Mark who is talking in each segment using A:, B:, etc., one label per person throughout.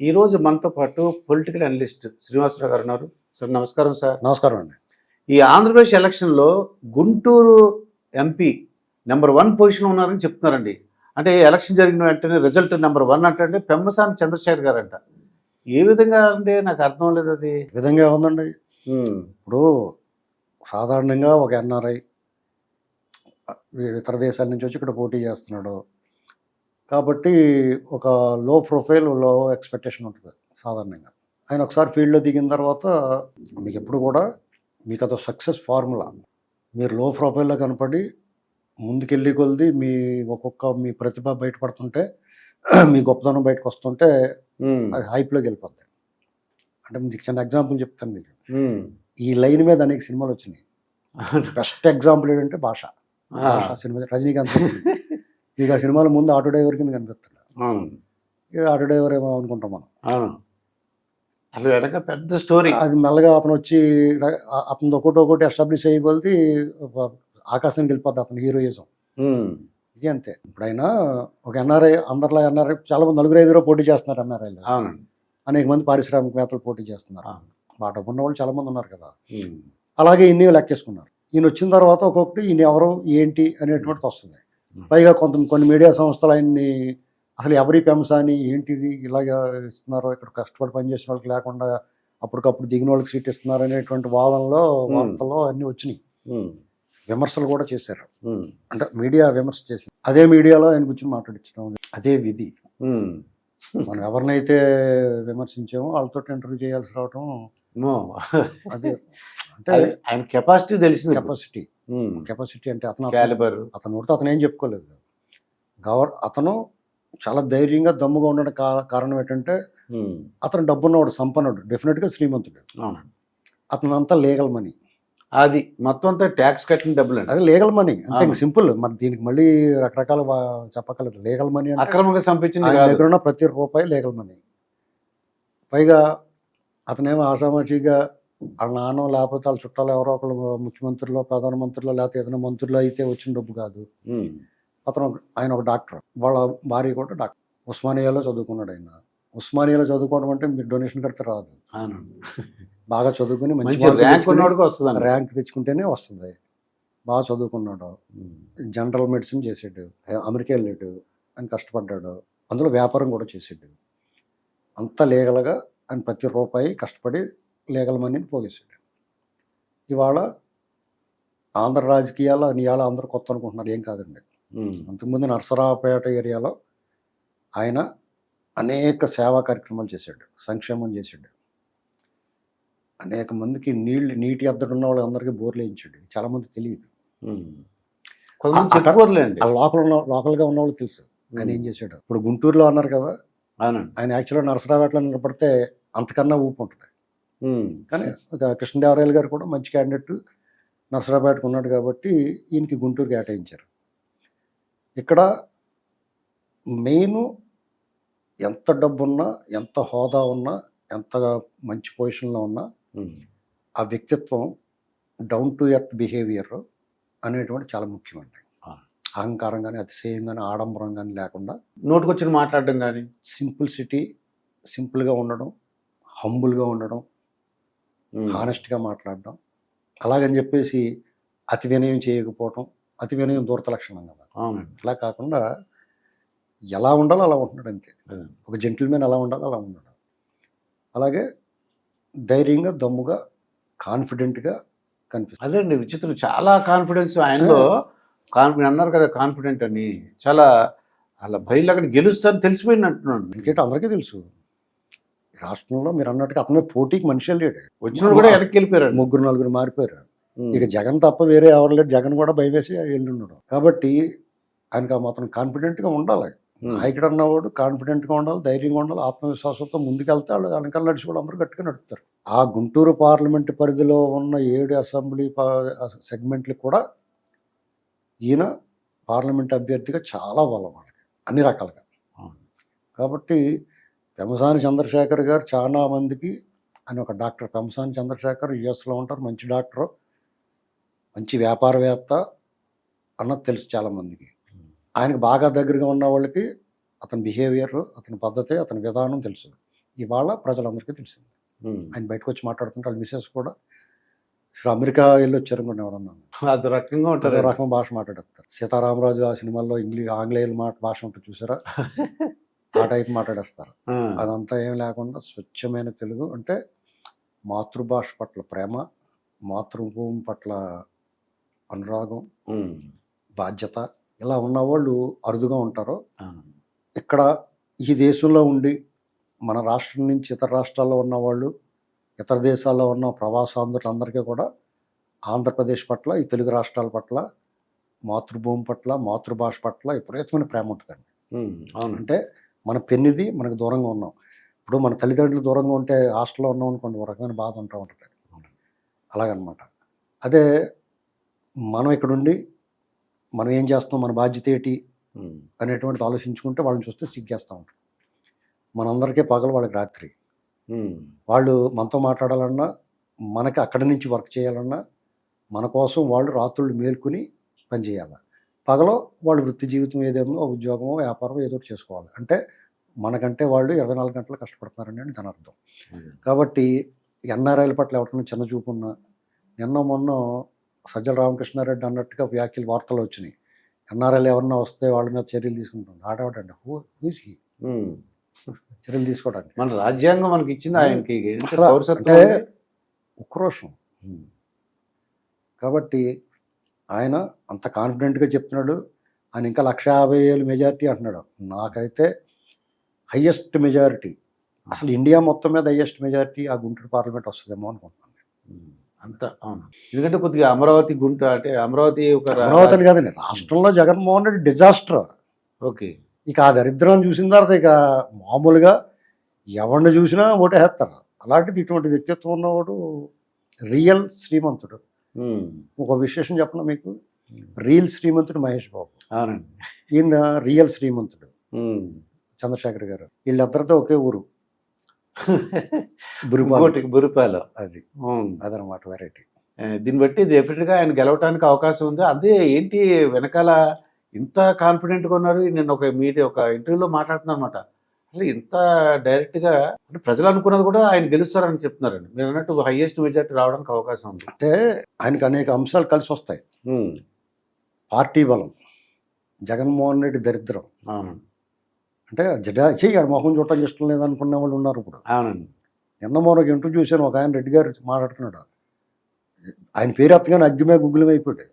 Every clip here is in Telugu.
A: ఈరోజు మనతో పాటు పొలిటికల్ అనలిస్ట్ శ్రీనివాసరావు గారు ఉన్నారు. సార్ నమస్కారం సార్.
B: నమస్కారం అండి.
A: ఈ ఆంధ్రప్రదేశ్ ఎలక్షన్లో గుంటూరు ఎంపీ నెంబర్ 1 పొజిషన్ ఉన్నారని చెప్తున్నారండి. అంటే ఎలక్షన్ జరిగిన వెంటనే రిజల్ట్ నెంబర్ 1 అంటే పెమ్మసాని చంద్రశేఖర్ గారు అంట. ఏ విధంగా అంటే నాకు అర్థం లేదు అది.
B: ఈ విధంగా ఉందండి. ఇప్పుడు సాధారణంగా ఒక ఎన్ఆర్ఐ ఇతర దేశాల నుంచి వచ్చి ఇక్కడ పోటీ చేస్తున్నాడు కాబట్టి ఒక లో ప్రొఫైల్, లో ఎక్స్పెక్టేషన్ ఉంటుంది సాధారణంగా. ఆయన ఒకసారి ఫీల్డ్లో దిగిన తర్వాత మీకు ఎప్పుడు కూడా మీకు అదో సక్సెస్ ఫార్ములా. మీరు లో ప్రొఫైల్లో కనపడి ముందుకెళ్ళి కొలిది మీ ప్రతిభ బయటపడుతుంటే, మీ గొప్పతనం బయటకు వస్తుంటే అది హైప్లోకి వెళ్ళిపోద్ది. అంటే మీకు చిన్న ఎగ్జాంపుల్ చెప్తాను మీకు. ఈ లైన్ మీద అనేక సినిమాలు వచ్చినాయి. బెస్ట్ ఎగ్జాంపుల్ ఏంటంటే భాష సినిమా, రజనీకాంత్. మీకు ఆ సినిమాల ముందు ఆటో డ్రైవర్ కింద కనిపిస్తాడు. ఇది ఆటో డ్రైవర్ ఏమో అనుకుంటాం మనం.
A: అసలు వెనక పెద్ద స్టోరీ.
B: అది మెల్లగా అతను వచ్చి అతను ఒకటి ఎస్టాబ్లిష్ అయ్యగలిది ఆకాశానికి వెళ్ళిపోద్ది అతను హీరోయిజం. ఇది అంతే. ఇప్పుడైనా ఒక ఎన్ఆర్ఐ, అందరిలో ఎన్ఆర్ఐ చాలా మంది 4-5 పోటీ చేస్తున్నారు. ఎన్ఆర్ఐలో అనేక మంది పారిశ్రామికవేత్తలు పోటీ చేస్తున్నారు. డబ్బు ఉన్న వాళ్ళు చాలా మంది ఉన్నారు కదా. అలాగే ఇన్ని లెక్కేసుకున్నారు. ఈయన వచ్చిన తర్వాత ఒక్కొక్కటి ఈయన ఎవరు ఏంటి అనేటువంటిది వస్తుంది. పైగా కొన్ని మీడియా సంస్థలు ఆయన్ని అసలు ఎవరి పెంసాని ఏంటిది ఇలాగా ఇస్తున్నారు, ఇక్కడ కష్టపడి పనిచేసిన వాళ్ళకి లేకుండా అప్పటికప్పుడు దిగిన వాళ్ళకి సీట్ ఇస్తున్నారు అనేటువంటి వాదనలో వార్తల్లో అన్నీ వచ్చినాయి. విమర్శలు కూడా చేశారు. అంటే మీడియా విమర్శ చేసింది. అదే మీడియాలో ఆయన గురించి మాట్లాడించడం అదే విధి. మనం ఎవరినైతే విమర్శించామో వాళ్ళతో ఇంటర్వ్యూ చేయాల్సి రావటం అదే. అంటే
A: ఆయన కెపాసిటీ తెలిసింది.
B: కెపాసిటీ అంటే అతను అతను ఏం చెప్పుకోలేదు. అతను చాలా ధైర్యంగా దమ్ముగా ఉండడం కారణం ఏంటంటే అతను డబ్బున్నవాడు, సంపన్నుడు, డెఫినెట్గా శ్రీమంతుడు. అతను అంతా లీగల్ మనీ.
A: అది మొత్తం అంతా ట్యాక్స్ కట్టిన డబ్బులు.
B: అది లీగల్ మనీ అంతే, సింపుల్. మరి దీనికి మళ్ళీ రకరకాల చెప్పక్కర్లేదు. లీగల్ మనీ అంటే
A: అక్రమంగా సంపించింది.
B: ఆయన దగ్గర ఉన్న ప్రతి రూపాయి లీగల్ మనీ. పైగా అతనేమో ఆషామాషిగా వాళ్ళ నాన్న లేకపోతే వాళ్ళ చుట్టాలు ఎవరో ఒకళ్ళు ముఖ్యమంత్రిలో, ప్రధానమంత్రిలో, లేకపోతే ఏదైనా మంత్రులు అయితే వచ్చిన డబ్బు కాదు. ఆయన ఒక డాక్టర్, వాళ్ళ భార్య కూడా డాక్టర్. ఉస్మానియాలో చదువుకున్నాడు ఆయన. ఉస్మానియాలో చదువుకోవడం అంటే మీరు డొనేషన్ కడితే రాదు. బాగా చదువుకుని మంచి ర్యాంక్ తెచ్చుకుంటేనే వస్తుంది. బాగా చదువుకున్నాడు, జనరల్ మెడిసిన్ చేసాడు, అమెరికా వెళ్ళాడు, ఆయన కష్టపడ్డాడు, అందులో వ్యాపారం కూడా చేసాడు. అంత లీగల్గా ఆయన ప్రతి రూపాయి కష్టపడి లీగల్ మనీని పోగేసాడు. ఇవాళ ఆంధ్ర రాజకీయాల్లో ఇవాళ అందరూ కొత్త అనుకుంటున్నారు. ఏం కాదండి. అంతకుముందు నర్సరావుపేట ఏరియాలో ఆయన అనేక సేవా కార్యక్రమాలు చేశాడు, సంక్షేమం చేశాడు. అనేక మందికి నీటి ఎద్దడు ఉన్న వాళ్ళు అందరికీ బోర్లు వేయించాడు. ఇది చాలా మంది తెలియదు. లోకల్గా ఉన్న వాళ్ళు తెలుసు ఆయన ఏం చేశాడు. ఇప్పుడు గుంటూరులో అన్నారు కదా, ఆయన యాక్చువల్గా నర్సరావుపేటలో నిలబడితే అంతకన్నా ఊపు ఉంటుంది. కానీ కృష్ణదేవరాయలు గారు కూడా మంచి క్యాండిడేట్ నర్సరావుపేటకు ఉన్నాడు కాబట్టి ఈయనకి గుంటూరు కేటాయించారు. ఇక్కడ మెయిన్ ఎంత డబ్బున్నా, ఎంత హోదా ఉన్నా, ఎంత మంచి పొజిషన్లో ఉన్నా ఆ వ్యక్తిత్వం, డౌన్ టు ఎర్త్ బిహేవియర్ అనేటువంటి చాలా ముఖ్యమండి. అహంకారం కానీ, అతిశయం కానీ, ఆడంబరం కానీ లేకుండా
A: నోటుకొచ్చిన మాట్లాడడం కానీ,
B: సింపుల్గా ఉండడం, హంబుల్గా ఉండడం, హానెస్ట్గా మాట్లాడడం. అలాగని చెప్పేసి అతి వినయం చేయకపోవటం. అతి వినయం దూరత లక్షణం కదా. అలా కాకుండా ఎలా ఉండాలో అలా ఉంటున్నాడు అంతే. ఒక జెంటిల్మెన్ ఎలా ఉండాలో అలా ఉన్నాడు. అలాగే ధైర్యంగా, దమ్ముగా, కాన్ఫిడెంట్గా కనిపిస్తుంది.
A: అదే అండి విచిత్రం. చాలా కాన్ఫిడెన్స్ ఆయనలో. అన్నారు కదా కాన్ఫిడెంట్ అని. చాలా అలా బయలు అక్కడ గెలుస్తాను తెలిసిపోయినట్టున్నాడు.
B: ఎందుకంటే అందరికీ తెలుసు రాష్ట్రంలో మీరు అన్నట్టుగా అతనే పోటీకి మనిషి వెళ్ళాడు.
A: వచ్చిన కూడా వెనక్కి వెళ్ళిపోయారు.
B: 3-4 మారిపోయారు. ఇక జగన్ తప్ప వేరే ఎవరు లేడు. జగన్ కూడా భయం వేసి వెళ్ళి ఉన్నాడు. కాబట్టి ఆయనకు మాత్రం కాన్ఫిడెంట్గా ఉండాలి. నాయకుడు అన్నవాడు కాన్ఫిడెంట్గా ఉండాలి, ధైర్యంగా ఉండాలి, ఆత్మవిశ్వాసంతో ముందుకెళ్తే వాళ్ళు వెనకాల నడిచి కూడా అందరూ గట్టిగా నడుపుతారు. ఆ గుంటూరు పార్లమెంట్ పరిధిలో ఉన్న 7 అసెంబ్లీ సెగ్మెంట్లు కూడా ఈయన పార్లమెంట్ అభ్యర్థిగా చాలా బలం వాళ్ళకి అన్ని రకాలుగా. కాబట్టి పెమ్మసాని చంద్రశేఖర్ గారు చాలా మందికి, ఆయన ఒక డాక్టర్. పెమ్మసాని చంద్రశేఖర్ యుఎస్లో ఉంటారు, మంచి డాక్టరు, మంచి వ్యాపారవేత్త అన్నది తెలుసు చాలామందికి. ఆయనకు బాగా దగ్గరగా ఉన్న వాళ్ళకి అతని బిహేవియర్, అతని పద్ధతి, అతని విధానం తెలుసు. ఇవాళ ప్రజలందరికీ తెలిసింది.
A: ఉమ్.
B: ఆయన బయటకు వచ్చి మాట్లాడుతుంటే వాళ్ళ మిసెస్ కూడా అసలు అమెరికా వెళ్ళి వచ్చారనుకోండి ఎవరన్నా.
A: అది రకంగా
B: అదో
A: ఉంటుంది.
B: రకం భాష మాట్లాడేస్తారు. సీతారామరాజు ఆ సినిమాల్లో ఆంగ్లేయుల భాష ఉంటుంది చూసారా, ఆ టైప్ మాట్లాడేస్తారు. అదంతా ఏం లేకుండా స్వచ్ఛమైన తెలుగు, అంటే మాతృభాష పట్ల ప్రేమ, మాతృభూమి పట్ల అనురాగం, బాధ్యత, ఇలా ఉన్నవాళ్ళు అరుదుగా ఉంటారు. ఇక్కడ ఈ దేశంలో ఉండి మన రాష్ట్రం నుంచి ఇతర రాష్ట్రాల్లో ఉన్నవాళ్ళు, ఇతర దేశాల్లో ఉన్న ప్రవాసాంధ్రులందరికీ కూడా ఆంధ్రప్రదేశ్ పట్ల, ఈ తెలుగు రాష్ట్రాల పట్ల, మాతృభూమి పట్ల, మాతృభాష పట్ల విపరీతమైన ప్రేమ ఉంటుందండి.
A: అవును.
B: అంటే మన పెన్నిది మనకు దూరంగా ఉన్నాం. ఇప్పుడు మన తల్లిదండ్రులు దూరంగా ఉంటే హాస్టల్లో ఉన్నాం అనుకోండి, ఒక రకమైన బాధ ఉంటూ ఉంటుంది. అలాగనమాట. అదే మనం ఇక్కడుండి మనం ఏం చేస్తున్నాం, మన బాధ్యత ఏంటి అనేటువంటిది ఆలోచించుకుంటే వాళ్ళని చూస్తే సిగ్గేస్తూ ఉంటుంది. మనందరికీ పగలు, వాళ్ళకి రాత్రి. వాళ్ళు మనతో మాట్లాడాలన్నా, మనకి అక్కడి నుంచి వర్క్ చేయాలన్నా, మన కోసం వాళ్ళు రాత్రుళ్ళు మేల్కొని పనిచేయాలి. పగలో వాళ్ళు వృత్తి జీవితం ఏదేమో, ఉద్యోగమో వ్యాపారం ఏదో ఒకటి చేసుకోవాలి. అంటే మనకంటే వాళ్ళు 24 గంటలు కష్టపడుతున్నారని అని దాని అర్థం. కాబట్టి ఎన్ఆర్ఐల పట్ల ఎవరికైనా చిన్న చూపు ఉన్నా, నిన్న మొన్న సజ్జల రామకృష్ణారెడ్డి అన్నట్టుగా వ్యాఖ్యలు వార్తలు వచ్చినాయి. ఎన్ఆర్ఐలు ఎవరన్నా వస్తే వాళ్ళ మీద చర్యలు తీసుకుంటాం. ఆడవాడండి హూస్ హీ చర్యలు తీసుకోవడానికి.
A: మన రాజ్యాంగం మనకి ఇచ్చింది ఆయనకి
B: అసలు
A: పౌరసత్వం
B: అంటే
A: ఉంది.
B: ఉక్రోషం. కాబట్టి ఆయన అంత కాన్ఫిడెంట్గా చెప్తున్నాడు. ఆయన ఇంకా 150,000 మెజారిటీ అంటున్నాడు. నాకైతే హయ్యెస్ట్ మెజారిటీ, అసలు ఇండియా మొత్తం మీద హయ్యెస్ట్ మెజారిటీ ఆ గుంటూరు పార్లమెంట్ వస్తుందేమో అనుకుంటున్నాను.
A: అంత అవును. ఎందుకంటే కొద్దిగా అమరావతి అంటే అమరావతి ఒక
B: అమరావతి అని కాదండి, రాష్ట్రంలో జగన్మోహన్ రెడ్డి డిజాస్టర్.
A: ఓకే.
B: ఇక ఆ దరిద్రం చూసిన తర్వాత ఇక మామూలుగా ఎవరిని చూసినా ఓటేస్తారు. అలాంటిది ఇటువంటి వ్యక్తిత్వం ఉన్నవాడు రియల్ శ్రీమంతుడు. ఒక విశేషం చెప్పనా మీకు, రియల్ శ్రీమంతుడు మహేష్ బాబు,
A: అవునండి.
B: ఈయన రియల్ శ్రీమంతుడు చంద్రశేఖర్ గారు. వీళ్ళిద్దరితో ఒకే ఊరు,
A: బురిపాల.
B: అది అదనమాట వెరైటీ.
A: దీన్ని బట్టి డెఫినెట్గా ఆయన గెలవడానికి అవకాశం ఉంది. అదే ఏంటి వెనకాల ఇంత కాన్ఫిడెంట్గా ఉన్నారు. నేను ఒక ఇంటర్వ్యూలో మాట్లాడుతున్నాను అనమాట. అసలు ఇంత డైరెక్ట్గా అంటే ప్రజలు అనుకున్నది కూడా ఆయన గెలుస్తారని చెప్తున్నారండి. మీరు అన్నట్టు హైయెస్ట్ మెజార్టీ రావడానికి అవకాశం ఉంది.
B: అంటే ఆయనకు అనేక అంశాలు కలిసి వస్తాయి. పార్టీ బలం, జగన్మోహన్ రెడ్డి దరిద్రం.
A: అవునండి.
B: అంటే ఆడ మొహం చూడటానికి ఇష్టం లేదనుకునే వాళ్ళు ఉన్నారు ఇప్పుడు.
A: అవునండి.
B: నిన్న మొన్న ఇంటర్వ్యూ చూశాను, ఒక ఆయన రెడ్డి గారు మాట్లాడుతున్నాడు. ఆయన పేరు ఎత్తగానే అగ్గిమే గుగ్గులం అయిపోయాడు.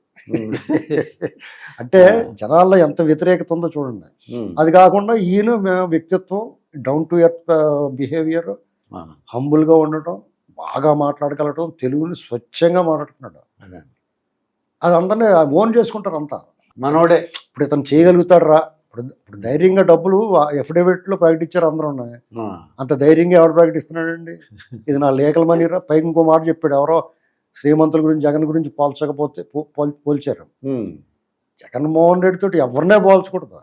B: అంటే జనాల్లో ఎంత వ్యతిరేకత ఉందో చూడండి. అది కాకుండా ఈయన వ్యక్తిత్వం, డౌన్ టు ఎర్త్ బిహేవియర్, హంబుల్గా ఉండటం, బాగా మాట్లాడగలటం, తెలుగుని స్వచ్ఛంగా మాట్లాడుతున్నాడు. అది అందరినీ ఓన్ చేసుకుంటారు అంతా.
A: మనోడే
B: ఇప్పుడు ఇతను చేయగలుగుతాడు రా. ఇప్పుడు ధైర్యంగా డబ్బులు ఎఫిడవిట్లో ప్రకటించారు అందరూ ఉన్నాయి. అంత ధైర్యంగా ఎవరు ప్రకటిస్తున్నాడండి? ఇది నా లీగల్ మనీ రా. పైకి ఇంకో మాట చెప్పాడు, ఎవరో శ్రీమంతుల గురించి జగన్ గురించి పోల్చకపోతే పోల్చారు. జగన్మోహన్ రెడ్డి తోటి ఎవరినే పోల్చకూడదు.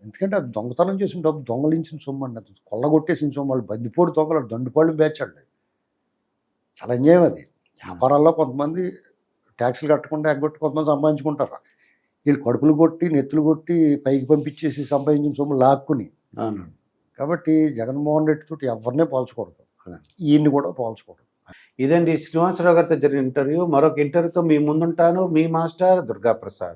B: ఎందుకంటే అది దొంగతనం చేసిన డబ్బు, దొంగలించిన సొమ్ము అండి, అది కొల్లగొట్టేసిన సొమ్ము. వాళ్ళు బందిపోడు దొంగలు, దండుపాళ్ళు బేచండి. చాలా అన్యాయం అది. వ్యాపారాల్లో కొంతమంది ట్యాక్సులు కట్టకుండా ఎగ్గొట్టి కొంతమంది సంపాదించుకుంటారు. వీళ్ళు కడుపులు కొట్టి, నెత్తులు కొట్టి, పైకి పంపించేసి సంపాదించిన సొమ్ము లాక్కుని. కాబట్టి జగన్మోహన్ రెడ్డి తోటి ఎవరినే పోల్చకూడదు, ఈయన్ని కూడా పోల్చకూడదు.
A: ఇదండి శ్రీనివాసరావు గారితో జరిగిన ఇంటర్వ్యూ. మరొక ఇంటర్వ్యూతో మీ ముందుంటాను. మీ మాస్టర్ దుర్గాప్రసాద్.